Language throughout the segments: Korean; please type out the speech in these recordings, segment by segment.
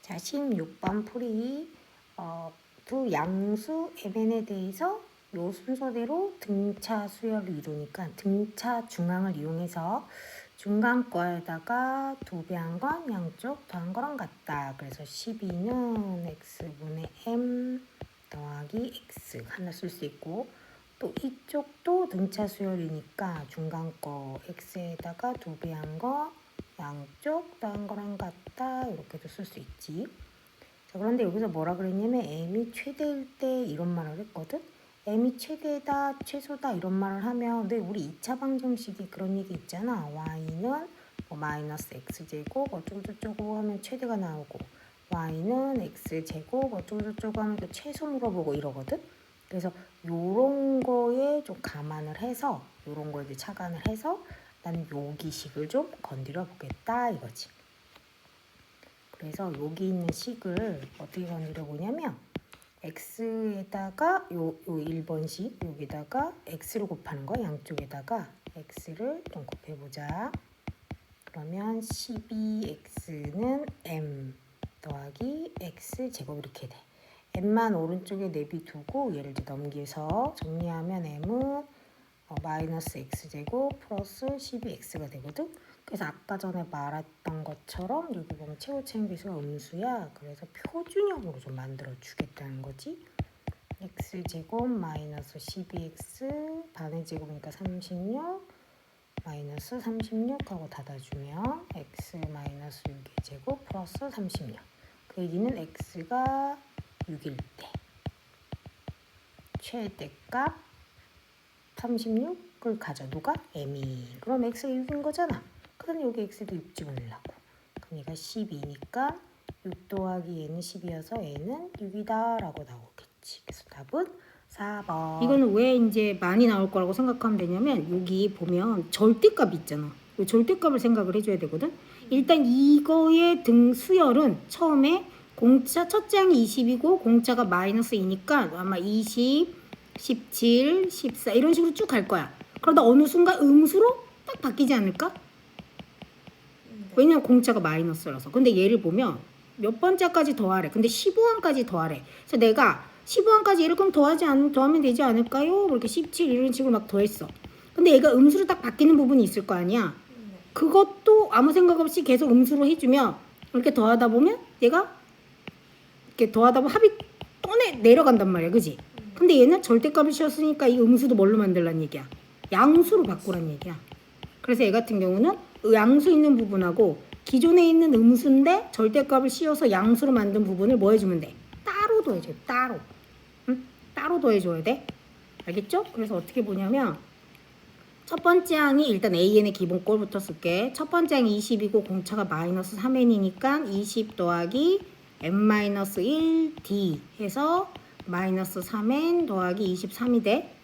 자, 16번 풀이 두 양수 mn에 대해서 요 순서대로 등차 수열을 이루니까 등차 중앙을 이용해서 중간거에다가 두 배 한 건 양쪽 더한 거랑 같다. 그래서 12는 x분의 m 더하기 x 하나 쓸 수 있고, 또 이쪽도 등차 수열이니까 중간거 x에다가 두 배 한 거 양쪽 더한 거랑 같다. 이렇게도 쓸 수 있지. 자, 그런데 여기서 뭐라 그랬냐면 m이 최대일 때 이런 말을 했거든. m이 최대다, 최소다 이런 말을 하면, 근데 우리 2차 방정식이 그런 얘기 있잖아. y는 뭐 마이너스 x제곱 어쩌고저쩌고 하면 최대가 나오고, y는 x제곱 어쩌고저쩌고 하면 또 최소 물어보고 이러거든. 그래서 요런 거에 좀 감안을 해서, 요런 거에 착안을 해서 나는 여기식을 좀 건드려 보겠다 이거지. 그래서 여기 있는 식을 어떻게 건드려 보냐면, x에다가 요 1번식 여기다가 x를 곱하는 거, 양쪽에다가 x를 좀 곱해보자. 그러면 12x는 m 더하기 x제곱 이렇게 돼. m만 오른쪽에 내비두고 얘를 이제 넘겨서 정리하면 m은 마이너스 x제곱 플러스 12x가 되거든. 그래서 아까 전에 말했던 것처럼 여기 보면 최고차항 배수가 음수야. 그래서 표준형으로 좀 만들어 주겠다는 거지. x제곱 마이너스 12x 반의 제곱이니까 36 마이너스 36 하고 닫아주면 x 마이너스 6의 제곱 플러스 36. 그 얘기는 x가 6일 때 최대값 36을 가져. 누가? m이. 그럼 x가 6인 거잖아. 그럼 여기 x도 6 집어넣으려고. 그럼 얘가 12니까 6 더하기 얘는 10이어서 얘는 6이다 라고 나오겠지. 그래서 답은 4번. 이거는 왜 이제 많이 나올 거라고 생각하면 되냐면, 여기 보면 절대값이 있잖아. 이 절대값을 생각을 해줘야 되거든. 일단 이거의 등 수열은 처음에 공차 첫째 항이 20이고 공차가 마이너스 2니까 아마 20, 17, 14 이런 식으로 쭉 갈 거야. 그러다 어느 순간 음수로 딱 바뀌지 않을까? 왜냐면 공차가 마이너스라서. 근데 얘를 보면 몇 번째까지 더하래. 근데 15항까지 더하래. 그래서 내가 15항까지 얘를 그럼 더하면 되지 않을까요? 이렇게 17 이런 식으로 막 더했어. 근데 얘가 음수로 딱 바뀌는 부분이 있을 거 아니야. 그것도 아무 생각 없이 계속 음수로 해주면 이렇게 더하다 보면 얘가 이렇게 더하다 보면 합이 내려간단 말이야. 그지? 근데 얘는 절대값을 씌웠으니까 이 음수도 뭘로 만들란 얘기야? 양수로 바꾸란 얘기야. 그래서 얘 같은 경우는 양수 있는 부분하고 기존에 있는 음수인데 절대값을 씌워서 양수로 만든 부분을 뭐 해주면 돼? 따로 더해줘. 따로. 응? 따로 더해줘야 돼. 알겠죠? 그래서 어떻게 보냐면 첫 번째 항이 일단 AN의 기본꼴부터 쓸게. 첫 번째 항이 20이고 공차가 마이너스 3n이니까 20 더하기 n-1d 해서 마이너스 3n 더하기 23이 돼.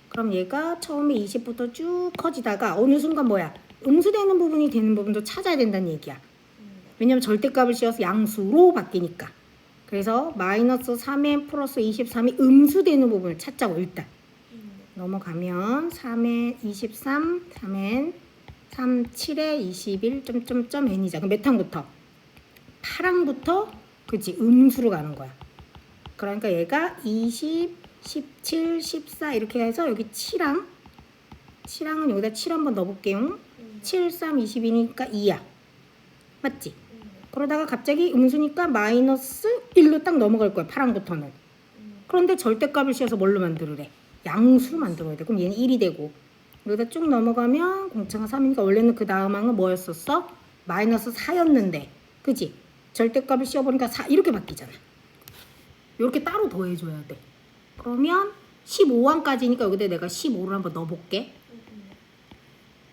그럼 얘가 처음에 20부터 쭉 커지다가 어느 순간 뭐야? 음수되는 부분이 되는 부분도 찾아야 된다는 얘기야. 왜냐면 절대값을 씌워서 양수로 바뀌니까. 그래서 마이너스 3n 플러스 23이 음수되는 부분을 찾자고 일단. 넘어가면 3n 23, 3n 3, 7에 21, n이자. 그럼 몇 항부터? 8항부터 그치 음수로 가는 거야. 그러니까 얘가 20, 17, 14 이렇게 해서 여기 7항 7항은 여기다 7 한번 넣어볼게요. 7, 3, 22니까 2야. 맞지? 그러다가 갑자기 음수니까 마이너스 1로 딱 넘어갈 거야. 8항부터는. 그런데 절대값을 씌워서 뭘로 만들으래? 양수로 만들어야 돼. 그럼 얘는 1이 되고 여기다 쭉 넘어가면 공차가 3이니까 원래는 그 다음 항은 뭐였었어? 마이너스 4였는데 그치? 절대값을 씌워보니까 4 이렇게 바뀌잖아. 이렇게 따로 더해줘야 돼. 그러면 15항까지니까 여기다 내가 15를 한번 넣어볼게.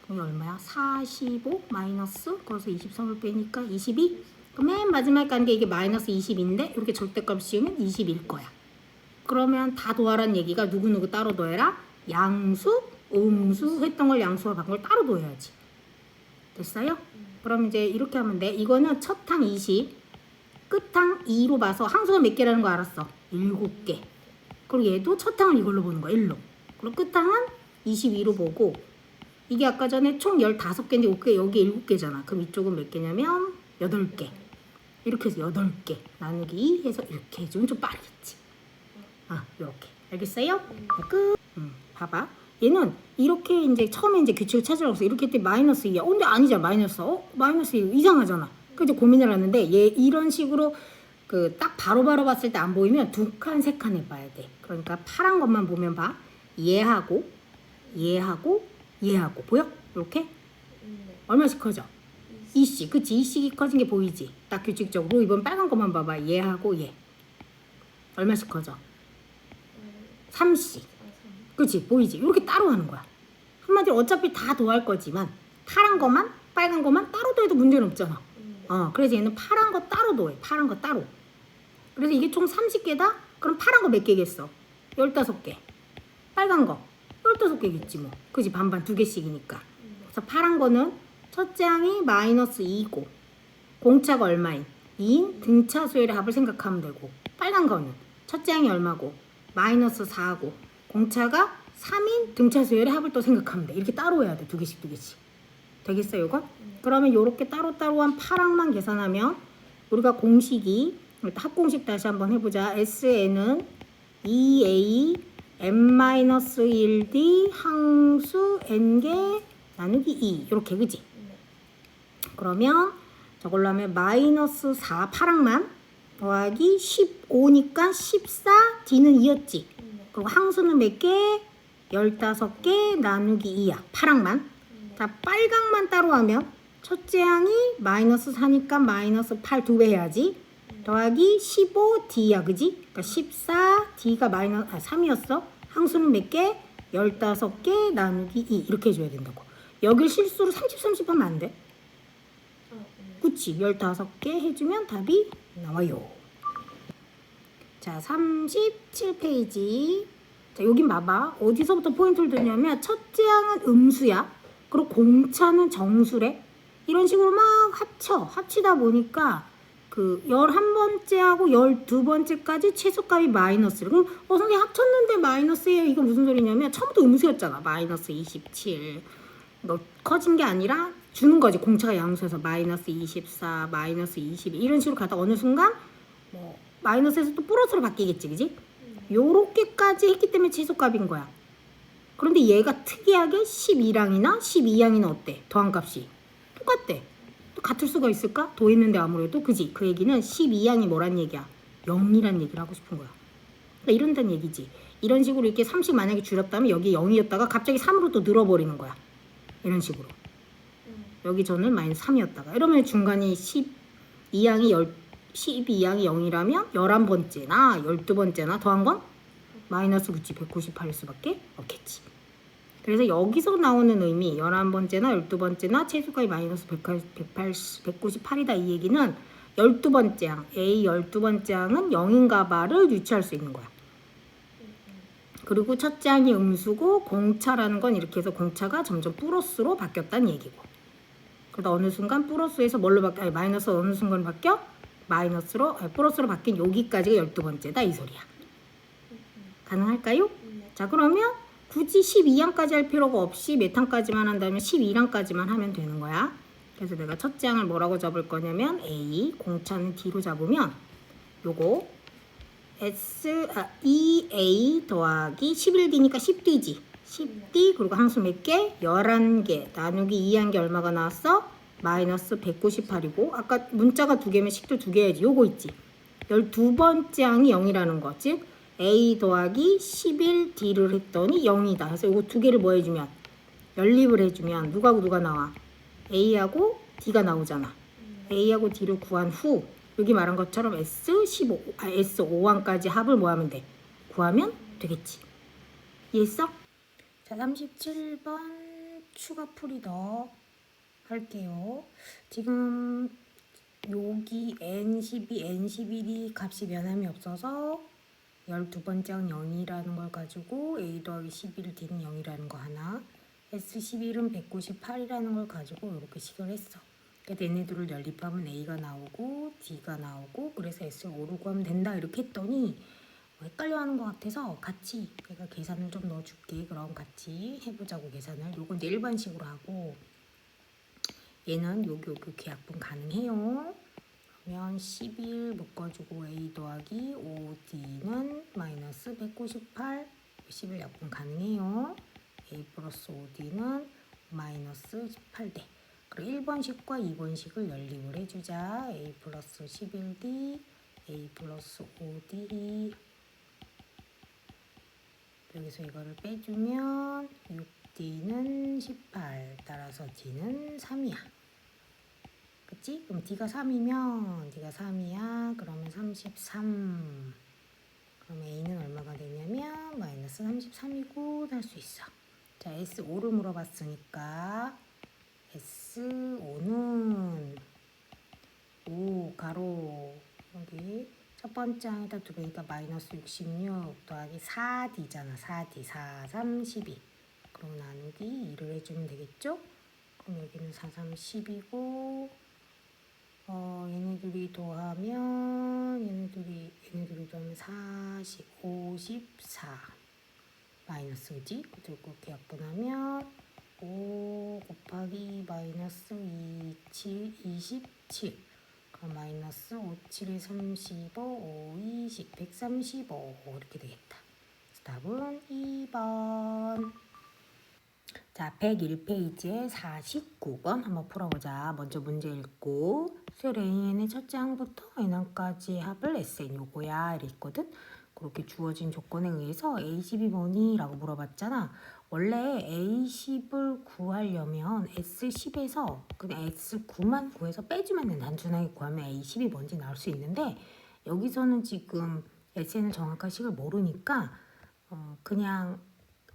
그럼 얼마야? 45 마이너스 그래서 23을 빼니까 22. 그럼 맨 마지막에 가는 게 이게 마이너스 20인데 이렇게 절대값 씌우면 20일 거야. 그러면 다 더하라는 얘기가 누구누구 따로 더해라? 양수, 음수 했던 걸 양수로 바꾼 걸 따로 더해야지. 됐어요? 그럼 이제 이렇게 하면 돼. 이거는 첫 항 20, 끝항 2로 봐서 항수가 몇 개라는 거 알았어? 7개. 그리고 얘도 첫 항을 이걸로 보는 거야. 1로. 그리고 끝항은 22로 보고 이게 아까 전에 총 15개인데 여기 7개잖아. 그럼 이쪽은 몇 개냐면 8개. 이렇게 해서 8개 나누기 2 해서 이렇게 해주면 좀 빠르겠지. 이렇게. 알겠어요? 끝. 봐봐. 얘는 이렇게 이제 처음에 이제 규칙을 찾으라고 해서 이렇게 했더니 마이너스 2야. 근데 아니잖아. 마이너스 2 이상하잖아. 그래서 고민을 하는데 얘 이런 식으로 그 딱 바로바로 봤을 때 안 보이면 2칸, 3칸 해봐야 돼. 그러니까 파란 것만 보면 봐. 얘하고 보여? 이렇게? 얼마씩 커져? 2씩. 그치? 2씩이 커진 게 보이지? 딱 규칙적으로. 이번 빨간 것만 봐봐. 얘하고 얘. 얼마씩 커져? 3씩. 그치? 보이지? 이렇게 따로 하는 거야. 한마디로 어차피 다 더할 거지만 파란 것만, 빨간 것만 따로 더해도 문제는 없잖아. 그래서 얘는 파란 거 따로 더해. 파란 거 따로. 그래서 이게 총 30개다? 그럼 파란 거 몇 개겠어? 15개. 빨간 거 15개겠지 뭐. 그지? 반반 2개씩이니까. 그래서 파란 거는 첫째 항이 마이너스 2고 공차가 얼마인? 2인 등차 수열의 합을 생각하면 되고, 빨간 거는 첫째 항이 얼마고? 마이너스 4고 공차가 3인 등차 수열의 합을 또 생각하면 돼. 이렇게 따로 해야 돼. 2개씩. 되겠어요 이거? 그러면 이렇게 따로따로한 파랑만 계산하면 우리가 공식이 합공식 다시 한번 해보자. SN은 2A n-1D 항수 n개 나누기 2 이렇게. 그지? 그러면 저걸로 하면 마이너스 4 파랑만 더하기 15니까 14 D는 2였지. 그리고 항수는 몇 개? 15개 나누기 2야. 파랑만. 자, 빨강만 따로 하면 첫째 항이 마이너스 4니까 마이너스 8 2배 해야지. 더하기 15D야. 그지? 그러니까 14D가 마이너스 3이었어. 항수는 몇 개? 15개 나누기 2 이렇게 해줘야 된다고. 여길 실수로 30 하면 안 돼. 그치? 15개 해주면 답이 나와요. 자, 37페이지. 자, 여긴 봐봐. 어디서부터 포인트를 두냐면 첫째 항은 음수야. 그리고 공차는 정수래. 이런 식으로 막 합치다 보니까 그 11번째하고 12번째까지 최소값이 마이너스를. 그럼 선생님 합쳤는데 마이너스예요. 이거 무슨 소리냐면 처음부터 음수였잖아. 마이너스 27. 뭐 커진 게 아니라 주는 거지. 공차가 양수여서 마이너스 24, 마이너스 22 이런 식으로 가다 어느 순간 뭐 마이너스에서 또 플러스로 바뀌겠지. 그지? 요렇게까지 했기 때문에 최소값인 거야. 그런데 얘가 특이하게 11항이나 12항이나 어때? 더한값이 똑같대. 또 같을 수가 있을까? 더했는데 아무래도. 그지? 그 얘기는 12항이 뭐란 얘기야? 0이란 얘기를 하고 싶은 거야. 그러니까 이런다는 얘기지. 이런 식으로 이렇게 3씩 만약에 줄였다면 여기 0이었다가 갑자기 3으로 또 늘어버리는 거야. 이런 식으로. 여기 저는 마이너스 3이었다가 이러면 중간이 12항이 0이라면 11번째나 12번째나 더한 건 마이너스 198일 수밖에 없겠지. 그래서 여기서 나오는 의미 11번째나 12번째나 최소값이 마이너스 198이다 이 얘기는 12번째 항 A 12번째 항은 0인가 바를 유추할 수 있는 거야. 그리고 첫째 항이 음수고 공차라는 건 이렇게 해서 공차가 점점 플러스로 바뀌었다는 얘기고, 그러다 어느 순간 플러스에서 뭘로 바뀌어? 마이너스 어느 순간 바뀌어? 플러스로 바뀐 여기까지가 12번째다 이 소리야. 가능할까요? 자, 그러면 굳이 12항까지 할 필요가 없이 몇 항까지만 한다면 12항까지만 하면 되는 거야. 그래서 내가 첫째 항을 뭐라고 잡을 거냐면 A, 공차는 D로 잡으면 요거 EA 더하기 11D니까 10D지. 10D 그리고 항수 몇 개? 11개 나누기 2한 게 얼마가 나왔어? 마이너스 198이고 아까 문자가 2개면 식도 2개 해야지. 요거 있지. 12번째 항이 0이라는 거. 즉 A 더하기 11D를 했더니 0이다. 그래서 요거 2개를 뭐 해주면? 연립을 해주면 누가하고 누가 나와? A하고 D가 나오잖아. A하고 D를 구한 후 여기 말한 것처럼 S5항까지 합을 뭐 하면 돼? 구하면 되겠지. 이해했어? 자, 37번 추가풀이 더 할게요. 지금 여기 N12, N11이 값이 변함이 없어서 12번째 항 0이라는 걸 가지고 A 더하기 11 D는 0이라는 거 하나, S11은 198이라는 걸 가지고 이렇게 식을 했어. 그러니까 얘네들을 연립하면 A가 나오고 D가 나오고 그래서 S를 5로 구하면 된다 이렇게 했더니 헷갈려하는 것 같아서 같이 내가 계산을 좀 넣어줄게. 그럼 같이 해보자고 계산을. 요건 이제 일반식으로 하고 얘는 여기 계약분 가능해요. 그러면 11 묶어주고 A 더하기 5D는 마이너스 198, 11 약분 가능해요. A 플러스 5D는 마이너스 18대. 그리고 1번식과 2번식을 연립을 해주자. A 플러스 11D, A 플러스 5D. 여기서 이거를 빼주면 6D는 18, 따라서 D는 3이야. 그치? 그럼 D가 3이면 D가 3이야. 그러면 33. 그럼 A는 얼마가 되냐면 마이너스 33이고 할 수 있어. 자, S5를 물어봤으니까 S5는 5 가로 여기 첫 번째 항에다 두배니까 마이너스 66 더하기 4D잖아. 4D 4, 3, 12. 그럼 나누기 2를 해주면 되겠죠? 그럼 여기는 4, 3, 10이고 얘네들이 더하면 얘네들이 더하면 40, 54 마이너스 그지? 그렇게 약분하면 5 곱하기 마이너스 27, 27 그럼 마이너스 5, 7에 35, 5, 20, 135 이렇게 되겠다. 답은 2번. 자, 101페이지에 49번 한번 풀어보자. 먼저 문제 읽고 수열 AN의 첫째 항부터 N항까지 합을 SN 요거야 이랬거든. 그렇게 주어진 조건에 의해서 A10이 뭐니? 라고 물어봤잖아. 원래 A10을 구하려면 S10에서 그냥 S9만 구해서 빼주면 단순하게 구하면 A10이 뭔지 나올 수 있는데 여기서는 지금 SN을 정확한 식을 모르니까 그냥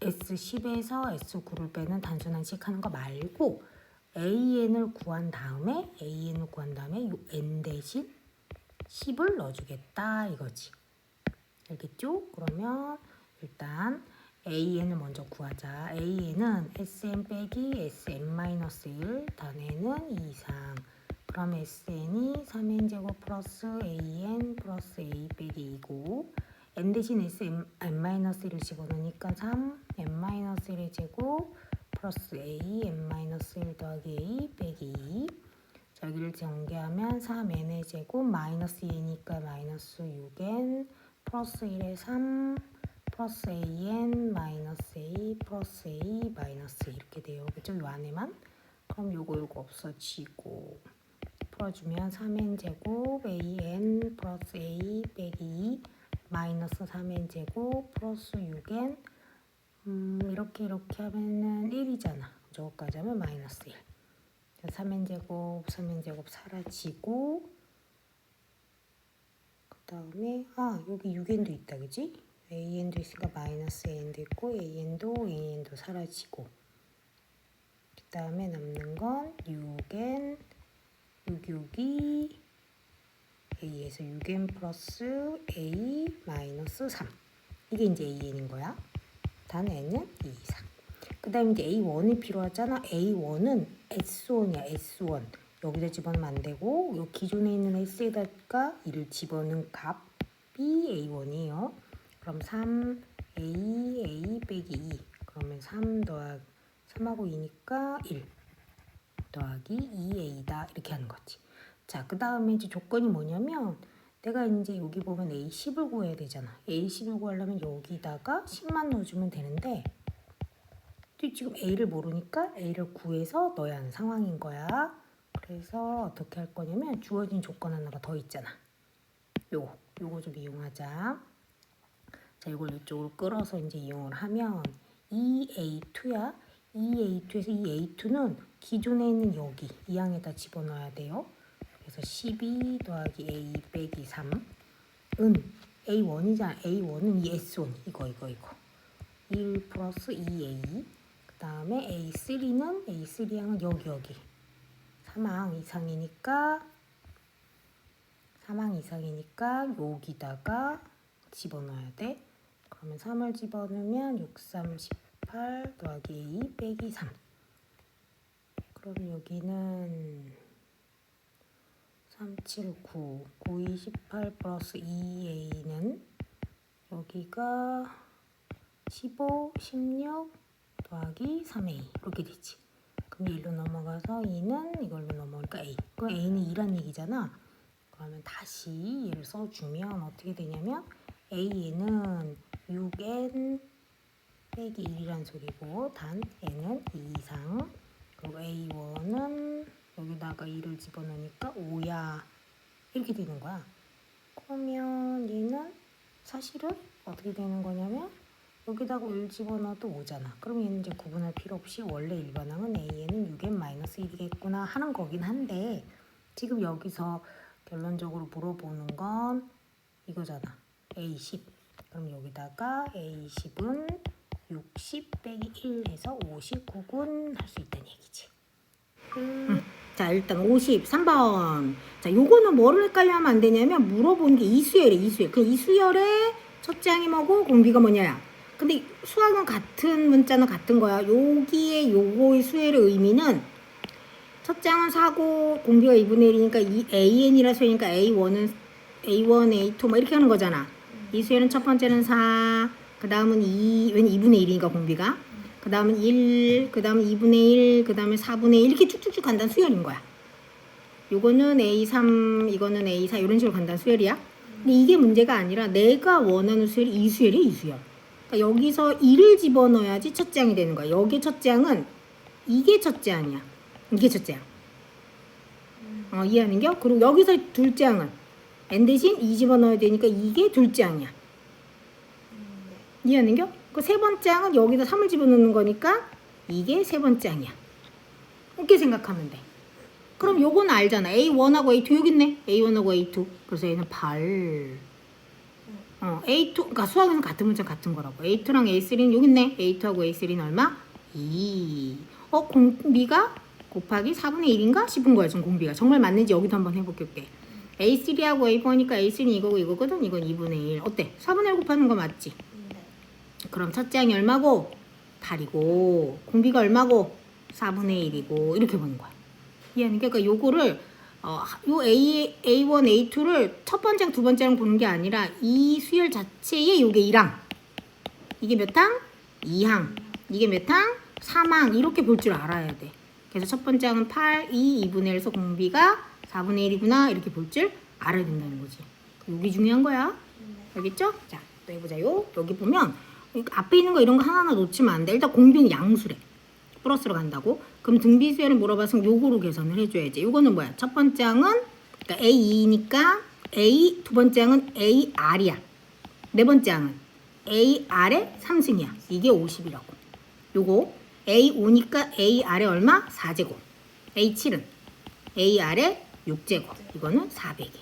S10에서 S9를 빼는 단순한 식 하는 거 말고 AN을 구한 다음에 요 N 대신 10을 넣어주겠다 이거지. 알겠죠? 그러면 일단 AN을 먼저 구하자. AN은 SM 빼기 SM-1 단에는 2 이상. 그럼 SN이 3n제곱 플러스 AN 플러스 A 빼기 2고 n 대신 SM-1을 집어넣으니까 3 n-1의 제곱 플러스 A n-1 더하기 A 빼기 2. 자, 여기를 전개하면 3n의 제곱 마이너스 2니까 마이너스 6n 플러스 1에 3 플러스 an 마이너스 a 플러스 a 마이너스 이렇게 돼요. 그죠? 요 안에만. 그럼 요거 없어지고 풀어주면 3n 제곱 an 플러스 a 빼기 2 마이너스 3n 제곱 플러스 6n 이렇게 하면은 1이잖아. 저거까지 하면 마이너스 1. 3n 제곱 사라지고 그 다음에 여기 6n도 있다 그지? an도 있으니까 마이너스 an도 있고 an도 사라지고 그 다음에 남는 건 6n 6이 a에서 6n 플러스 a 마이너스 3 이게 이제 an인 거야. 단 n은 2 이상. 그 다음에 이제 a1이 필요하잖아. a1은 s1이야. s1 여기다 집어넣으면 안 되고 요 기존에 있는 s에다가 2를 집어넣은 값이 a1이에요. 그럼 3a 빼기 2 그러면 3 더하기 3하고 2니까 1 더하기 2a다 이렇게 하는 거지. 자, 그 다음에 이제 조건이 뭐냐면 내가 이제 여기 보면 A10을 구해야 되잖아. A10을 구하려면 여기다가 10만 넣어주면 되는데 지금 A를 모르니까 A를 구해서 넣어야 하는 상황인 거야. 그래서 어떻게 할 거냐면 주어진 조건 하나가 더 있잖아. 요거 좀 이용하자. 자, 이걸 이쪽으로 끌어서 이제 이용을 하면 2A2야. 2A2에서 2A2는 기존에 있는 여기 이 항에다 집어넣어야 돼요. 그래서 12 더하기 A 빼기 3은 A1이잖아. A1은 이 S1 이거 1 플러스 2A 그 다음에 A3항은 여기 3항 이상이니까 여기다가 집어넣어야 돼. 그러면 3을 집어넣으면 6, 3, 18 더하기 A 빼기 3 그럼 여기는 3, 7, 9, 9, 28 플러스 2A는 여기가 15, 16 더하기 3A 이렇게 되지. 그럼 1로 넘어가서 2는 이걸로 넘어오니까 A. 그럼 A는 2란 얘기잖아. 그러면 다시 얘를 써주면 어떻게 되냐면 a는 6n 빼기 1이란 소리고 단 n은 2 이상, 그리고 a1은 여기다가 2를 집어넣으니까 5야 이렇게 되는 거야. 그러면 얘는 사실은 어떻게 되는 거냐면 여기다가 1 집어넣어도 5잖아. 그럼 얘는 이제 구분할 필요 없이 원래 일반항은 a에는 6n-1이겠구나 하는 거긴 한데 지금 여기서 결론적으로 물어보는 건 이거잖아. a10. 그럼 여기다가 a10은 60 빼기 1 해서 59군 할 수 있다는 얘기지. 자, 일단 53번. 자, 요거는 뭐를 헷갈려 하면 안 되냐면 물어보는 게 이수열이야, 이수열. 그 이수열의 첫째 항이 뭐고 공비가 뭐냐야. 근데 수학은 같은 문자는 같은 거야. 여기에 요거의 수열의 의미는 첫째 항은 4고 공비가 2분의 1이니까 AN이라 수열이니까 A1은 A1, A2 뭐 이렇게 하는 거잖아. 이수열은 첫 번째는 4, 그 다음은 2, 왜냐면 2분의 1이니까 공비가. 그 다음은 1, 그 다음은 2분의 1, 그 다음에 4분의 1 이렇게 쭉쭉쭉 간다는 수열인 거야. 요거는 A3, 이거는 A4 이런 식으로 간다는 수열이야. 근데 이게 문제가 아니라 내가 원하는 수열이 이 수열이야, 이 수열. 그러니까 여기서 2를 집어넣어야지 첫째 항이 되는 거야. 여기 첫째 항은 이게 첫째 항이야. 이게 첫째 항. 이해하는겨? 그리고 여기서 둘째 항은 n 대신 2 집어넣어야 되니까 이게 둘째 항이야. 이해하는겨? 그 세 번째 항은 여기다 3을 집어넣는 거니까 이게 세 번째 항이야. 이렇게 생각하면 돼. 그럼 요거는 알잖아. A1하고 A2 여기 있네. A1하고 A2. 그래서 얘는 8. A2, 그러니까 수학에서는 같은 문자 같은 거라고. A2랑 A3는 여기 있네. A2하고 A3는 얼마? 2. 공비가 곱하기 4분의 1인가 싶은 거야. 지금 공비가. 정말 맞는지 여기도 한번 해볼게. A3하고 A4니까 A3는 이거고 이거거든. 이건 2분의 1. 어때? 4분의 1 곱하는 거 맞지? 그럼 첫째 항이 얼마고? 8이고 공비가 얼마고? 4분의 1이고 이렇게 보는 거야. 이해하는 게 그러니까 요거를 요 A1, A2를 첫 번째랑 두 번째랑 보는 게 아니라 이 수열 자체에 요게 1항. 이게 몇 항? 2항. 이게 몇 항? 3항. 이렇게 볼 줄 알아야 돼. 그래서 첫 번째 항은 8, 2, 2분의 1에서 공비가 4분의 1이구나 이렇게 볼 줄 알아야 된다는 거지. 여기 중요한 거야. 알겠죠? 자, 또 해보자요. 여기 보면 앞에 있는 거 이런 거 하나하나 놓치면 안 돼. 일단 공비는 양수래. 플러스로 간다고. 그럼 등비수열을 물어봤으면 요거로 계산을 해줘야지. 요거는 뭐야? 첫 번째 항은 그러니까 A2니까 A, 두 번째 항은 AR이야. 네 번째 항은 AR의 3승이야. 이게 50이라고. 요거 A5니까 AR의 얼마? 4제곱. A7은 AR의 6제곱. 이거는 400이야.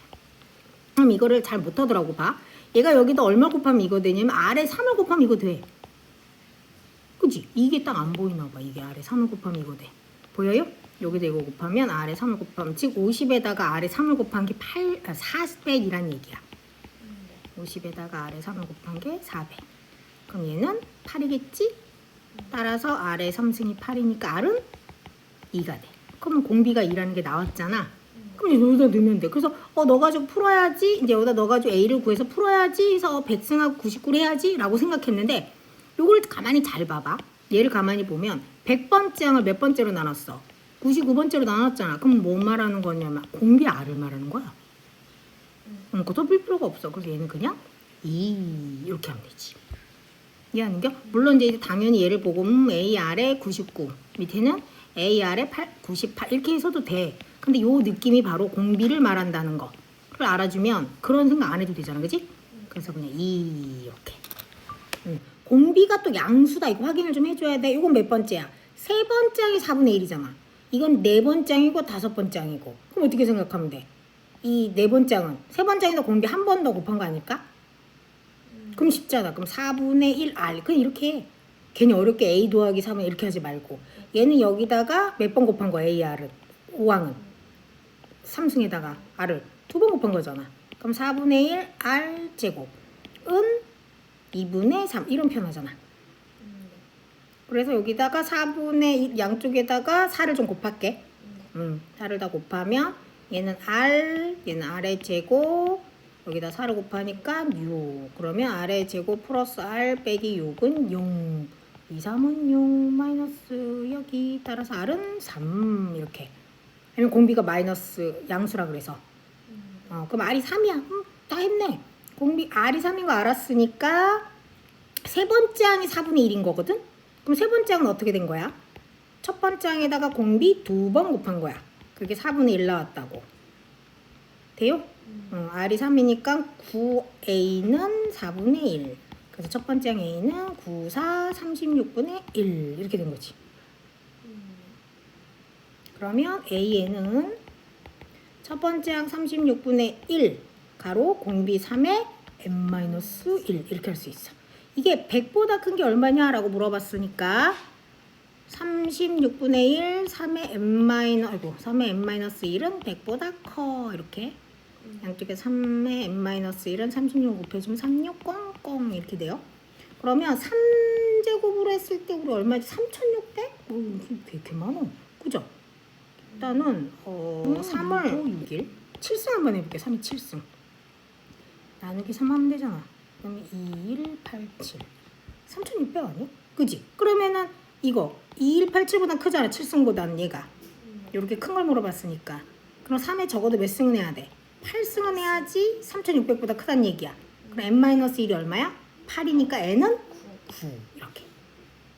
그럼 이거를 잘 못하더라고 봐. 얘가 여기다 얼마 곱하면 이거 되냐면 R에 3을 곱하면 이거 돼. 그치? 이게 딱 안 보이나 봐. 이게 R에 3을 곱하면 이거 돼. 보여요? 여기다 이거 곱하면 R에 3을 곱하면 즉 50에다가 R에 3을 곱한 게 400이란 얘기야. 50에다가 R에 3을 곱한 게 400. 그럼 얘는 8이겠지? 따라서 R에 3승이 8이니까 R은 2가 돼. 그러면 공비가 2라는 게 나왔잖아. 그럼 이제 여기다 넣으면 돼. 그래서 너 가지고 풀어야지. 이제 여기다 너 가지고 A를 구해서 풀어야지. 해서 100승하고 99를 해야지 라고 생각했는데 요걸 가만히 잘 봐봐. 얘를 가만히 보면 100번째 항을 몇 번째로 나눴어? 99번째로 나눴잖아. 그럼 뭐 말하는 거냐면 공비 R을 말하는 거야. 그것도 풀 필요가 없어. 그래서 얘는 그냥 2 이렇게 하면 되지. 이해하는 겨? 물론 이제 당연히 얘를 보고 AR에 99 밑에는 AR에 98 이렇게 해서도 돼. 근데 요 느낌이 바로 공비를 말한다는 거를 알아주면 그런 생각 안 해도 되잖아. 그지? 그래서 그냥 이렇게. 공비가 또 양수다. 이거 확인을 좀 해줘야 돼. 이건 몇 번째야? 세 번째 항이 4분의 1이잖아. 이건 네 번째 항이고 다섯 번째 항이고. 그럼 어떻게 생각하면 돼? 이 네 번째 항은 세 번째 항에다 공비 한 번 더 곱한 거 아닐까? 그럼 쉽잖아. 그럼 4분의 1R. 그냥 이렇게 해. 괜히 어렵게 A 더하기 3은 이렇게 하지 말고. 얘는 여기다가 몇 번 곱한 거야, AR은. 5항은. 3승에다가 R을 두 번 곱한 거잖아. 그럼 4분의 1 R 제곱은 2분의 3 이런 표현하잖아. 그래서 여기다가 4분의 1 양쪽에다가 4를 좀 곱할게. 4를 다 곱하면 얘는 R, 얘는 R의 제곱, 여기다 4를 곱하니까 6. 그러면 R의 제곱 플러스 R 빼기 6은 0. 2, 3은 6 마이너스 여기 따라서 R은 3 이렇게. 아니면 공비가 마이너스 양수라 그래서 그럼 R이 3이야. 다 했네. 공비 R이 3인 거 알았으니까 세 번째 항이 4분의 1인 거거든? 그럼 세 번째 항은 어떻게 된 거야? 첫 번째 항에다가 공비 2번 곱한 거야. 그게 4분의 1 나왔다고. 돼요? R이 3이니까 9A는 4분의 1. 그래서 첫 번째 항 A는 9, 4, 36분의 1 이렇게 된 거지. 그러면 A에는 첫 번째 항 36분의 1 가로 공비 3에 n-1 이렇게 할 수 있어. 이게 100보다 큰 게 얼마냐 라고 물어봤으니까 36분의 1 3의 n-1은 100보다 커 이렇게 양쪽에 3의 n-1은 36 곱해주면 36 꽁꽁 이렇게 돼요. 그러면 3제곱으로 했을 때 우리 얼마지? 3600? 되게 많아. 그죠? 일단은 3을 6일 7승 한번 해볼게. 3이 7승 나누기 3 하면 되잖아. 그러면 2187 3600 아니야? 그지? 그러면은 이거 2187보다 크잖아. 7승보다는 얘가 이렇게 큰 걸 물어봤으니까 그럼 3에 적어도 몇 승은 해야 돼? 8승은 해야지 3600보다 크다는 얘기야. 그럼 n-1이 얼마야? 8이니까 n은 9 이렇게